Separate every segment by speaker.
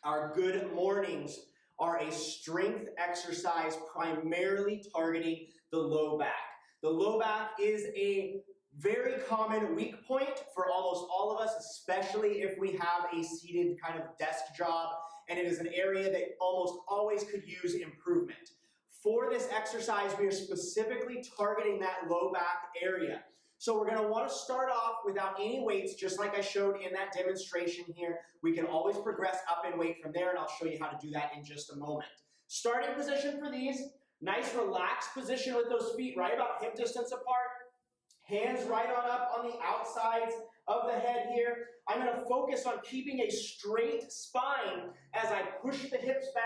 Speaker 1: Our good mornings are a strength exercise primarily targeting the low back. The low back is a very common weak point for almost all of us, especially if we have a seated kind of desk job, and it is an area that almost always could use improvement. For this exercise, we are specifically targeting that low back area. So we're going to want to start off without any weights, just like I showed in that demonstration here. We can always progress up in weight from there, and I'll show you how to do that in just a moment. Starting position for these, nice relaxed position with those feet right about hip distance apart. Hands right on up on the outsides of the head here. I'm going to focus on keeping a straight spine as I push the hips back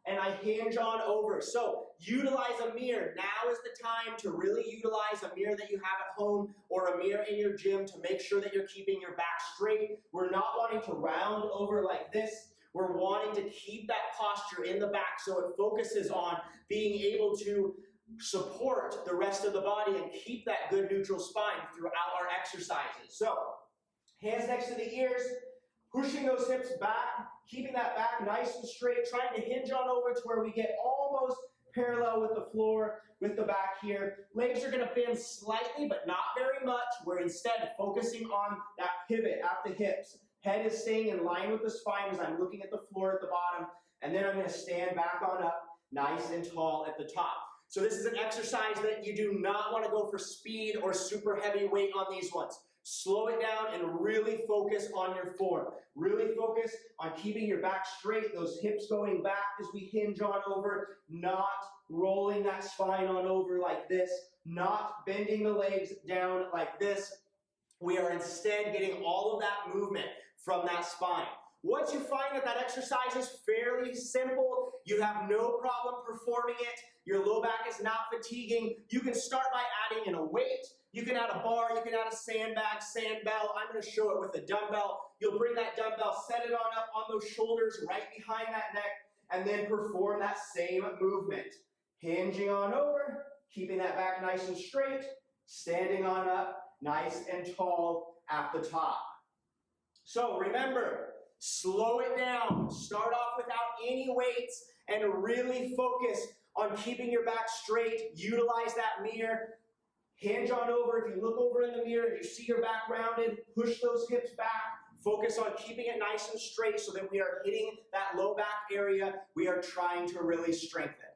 Speaker 1: and I hinge on over. So utilize a mirror. Now is the time to really utilize a mirror that you have at home or a mirror in your gym to make sure that you're keeping your back straight. We're not wanting to round over like this. We're wanting to keep that posture in the back so it focuses on being able to support the rest of the body and keep that good neutral spine throughout our exercises. So, hands next to the ears, pushing those hips back, keeping that back nice and straight, trying to hinge on over to where we get almost parallel with the floor, with the back here. Legs are going to bend slightly, but not very much. We're instead focusing on that pivot at the hips. Head is staying in line with the spine as I'm looking at the floor at the bottom, and then I'm going to stand back on up, nice and tall at the top. So this is an exercise that you do not want to go for speed or super heavy weight on these ones. Slow it down and really focus on your form. Really focus on keeping your back straight, those hips going back as we hinge on over, not rolling that spine on over like this, not bending the legs down like this. We are instead getting all of that movement from that spine. Once you find that that exercise is fairly simple, you have no problem performing it, your low back is not fatiguing, you can start by adding in a weight. You can add a bar, you can add a sandbag, sandbell. I'm going to show it with a dumbbell. You'll bring that dumbbell, set it on up on those shoulders right behind that neck, and then perform that same movement. Hinging on over, keeping that back nice and straight, standing on up, nice and tall at the top. So remember, slow it down. Start off without any weights and really focus on keeping your back straight. Utilize that mirror. Hinge on over. If you look over in the mirror and you see your back rounded, push those hips back. Focus on keeping it nice and straight so that we are hitting that low back area we are trying to really strengthen.